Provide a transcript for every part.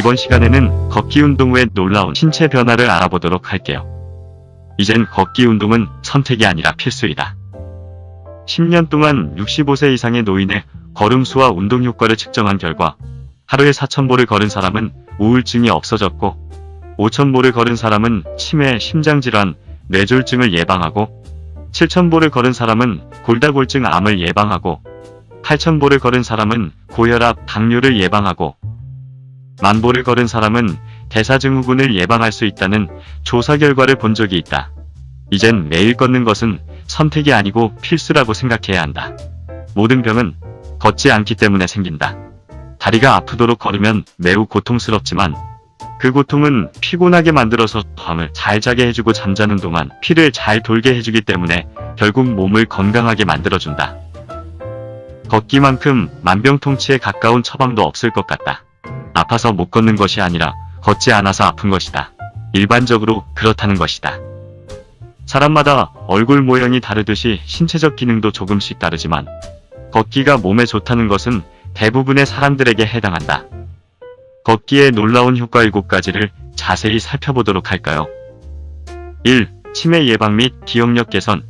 이번 시간에는 걷기 운동 후의 놀라운 신체 변화를 알아보도록 할게요. 이젠 걷기 운동은 선택이 아니라 필수이다. 10년 동안 65세 이상의 노인의 걸음수와 운동 효과를 측정한 결과 하루에 4,000보를 걸은 사람은 우울증이 없어졌고 5,000보를 걸은 사람은 치매, 심장질환, 뇌졸중을 예방하고 7,000보를 걸은 사람은 골다공증 암을 예방하고 8,000보를 걸은 사람은 고혈압, 당뇨를 예방하고 10,000보를 걸은 사람은 대사증후군을 예방할 수 있다는 조사 결과를 본 적이 있다. 이젠 매일 걷는 것은 선택이 아니고 필수라고 생각해야 한다. 모든 병은 걷지 않기 때문에 생긴다. 다리가 아프도록 걸으면 매우 고통스럽지만 그 고통은 피곤하게 만들어서 밤을 잘 자게 해주고 잠자는 동안 피를 잘 돌게 해주기 때문에 결국 몸을 건강하게 만들어준다. 걷기만큼 만병통치에 가까운 처방도 없을 것 같다. 아파서 못 걷는 것이 아니라 걷지 않아서 아픈 것이다. 일반적으로 그렇다는 것이다. 사람마다 얼굴 모양이 다르듯이 신체적 기능도 조금씩 다르지만 걷기가 몸에 좋다는 것은 대부분의 사람들에게 해당한다. 걷기의 놀라운 효과 7가지를 자세히 살펴보도록 할까요? 1. 치매 예방 및 기억력 개선.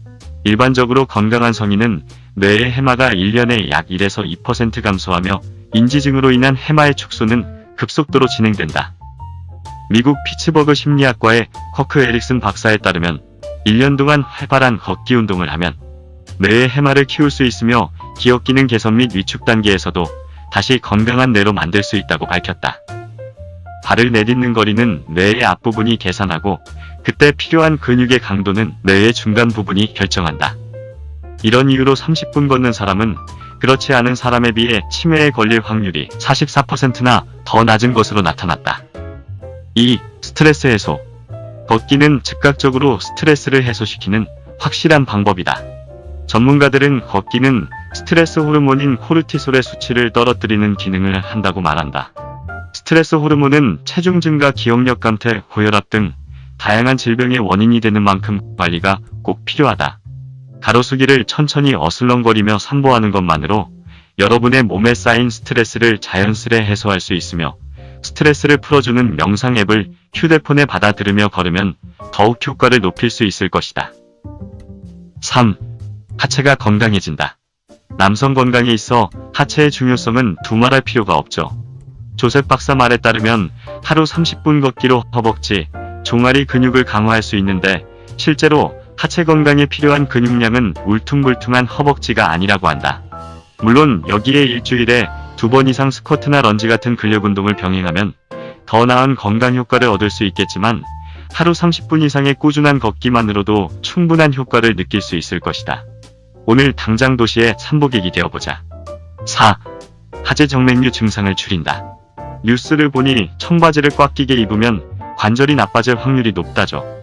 일반적으로 건강한 성인은 뇌의 해마가 1년에 약 1에서 2% 감소하며 인지증으로 인한 해마의 축소는 급속도로 진행된다. 미국 피츠버그 심리학과의 커크 에릭슨 박사에 따르면 1년 동안 활발한 걷기 운동을 하면 뇌의 해마를 키울 수 있으며 기억기능 개선 및 위축 단계에서도 다시 건강한 뇌로 만들 수 있다고 밝혔다. 발을 내딛는 거리는 뇌의 앞부분이 계산하고 그때 필요한 근육의 강도는 뇌의 중간 부분이 결정한다. 이런 이유로 30분 걷는 사람은 그렇지 않은 사람에 비해 치매에 걸릴 확률이 44%나 더 낮은 것으로 나타났다. 2. 스트레스 해소. 걷기는 즉각적으로 스트레스를 해소시키는 확실한 방법이다. 전문가들은 걷기는 스트레스 호르몬인 코르티솔의 수치를 떨어뜨리는 기능을 한다고 말한다. 스트레스 호르몬은 체중 증가, 기억력 감퇴, 고혈압 등 다양한 질병의 원인이 되는 만큼 관리가 꼭 필요하다. 가로수길을 천천히 어슬렁거리며 산보하는 것만으로 여러분의 몸에 쌓인 스트레스를 자연스레 해소할 수 있으며 스트레스를 풀어주는 명상 앱을 휴대폰에 받아 들으며 걸으면 더욱 효과를 높일 수 있을 것이다. 3. 하체가 건강해진다. 남성 건강에 있어 하체의 중요성은 두말할 필요가 없죠. 조셉 박사 말에 따르면 하루 30분 걷기로 허벅지, 종아리 근육을 강화할 수 있는데 실제로 하체 건강에 필요한 근육량은 울퉁불퉁한 허벅지가 아니라고 한다. 물론 여기에 일주일에 2번 이상 스쿼트나 런지 같은 근력 운동을 병행하면 더 나은 건강 효과를 얻을 수 있겠지만 하루 30분 이상의 꾸준한 걷기만으로도 충분한 효과를 느낄 수 있을 것이다. 오늘 당장 도시의 산복객이 되어보자. 4. 하체 정맥류 증상을 줄인다. 뉴스를 보니 청바지를 꽉 끼게 입으면 관절이 나빠질 확률이 높다죠.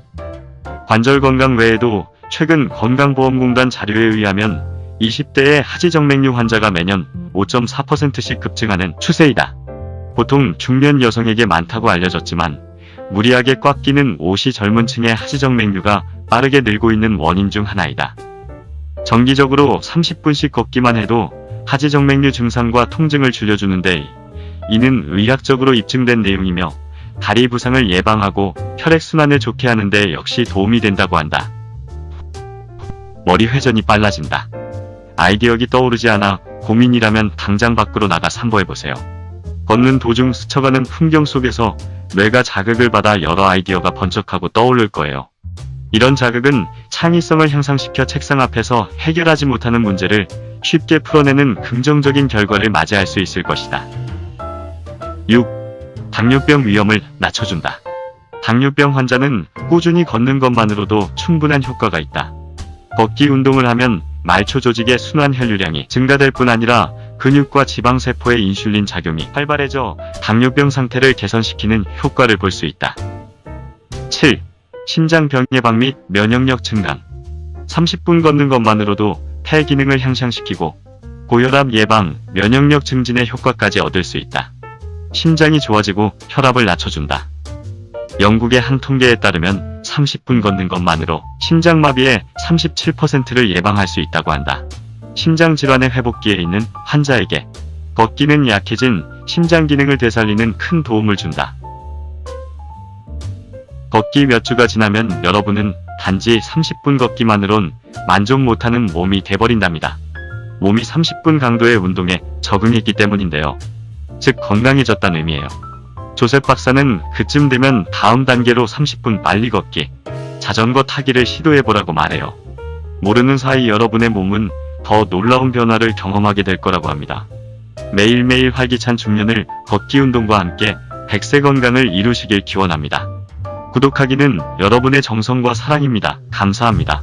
관절 건강 외에도 최근 건강보험공단 자료에 의하면 20대의 하지 정맥류 환자가 매년 5.4%씩 급증하는 추세이다. 보통 중년 여성에게 많다고 알려졌지만 무리하게 꽉 끼는 옷이 젊은 층의 하지 정맥류가 빠르게 늘고 있는 원인 중 하나이다. 정기적으로 30분씩 걷기만 해도 하지 정맥류 증상과 통증을 줄여주는데 이는 의학적으로 입증된 내용이며 다리 부상을 예방하고 혈액순환을 좋게 하는데 역시 도움이 된다고 한다. 머리 회전이 빨라진다. 아이디어가 떠오르지 않아 고민이라면 당장 밖으로 나가 산보해보세요. 걷는 도중 스쳐가는 풍경 속에서 뇌가 자극을 받아 여러 아이디어가 번쩍하고 떠오를 거예요. 이런 자극은 창의성을 향상시켜 책상 앞에서 해결하지 못하는 문제를 쉽게 풀어내는 긍정적인 결과를 맞이할 수 있을 것이다. 6. 당뇨병 위험을 낮춰준다. 당뇨병 환자는 꾸준히 걷는 것만으로도 충분한 효과가 있다. 걷기 운동을 하면 말초 조직의 순환 혈류량이 증가될 뿐 아니라 근육과 지방세포의 인슐린 작용이 활발해져 당뇨병 상태를 개선시키는 효과를 볼 수 있다. 7. 심장병 예방 및 면역력 증강. 30분 걷는 것만으로도 폐 기능을 향상시키고 고혈압 예방, 면역력 증진의 효과까지 얻을 수 있다. 심장이 좋아지고 혈압을 낮춰준다. 영국의 한 통계에 따르면 30분 걷는 것만으로 심장마비의 37%를 예방할 수 있다고 한다. 심장질환의 회복기에 있는 환자에게 걷기는 약해진 심장 기능을 되살리는 큰 도움을 준다. 걷기 몇 주가 지나면 여러분은 단지 30분 걷기만으론 만족 못하는 몸이 돼버린답니다. 몸이 30분 강도의 운동에 적응했기 때문인데요. 즉 건강해졌다는 의미예요. 조셉 박사는 그쯤 되면 다음 단계로 30분 빨리 걷기, 자전거 타기를 시도해보라고 말해요. 모르는 사이 여러분의 몸은 더 놀라운 변화를 경험하게 될 거라고 합니다. 매일매일 활기찬 중년을 걷기 운동과 함께 100세 건강을 이루시길 기원합니다. 구독하기는 여러분의 정성과 사랑입니다. 감사합니다.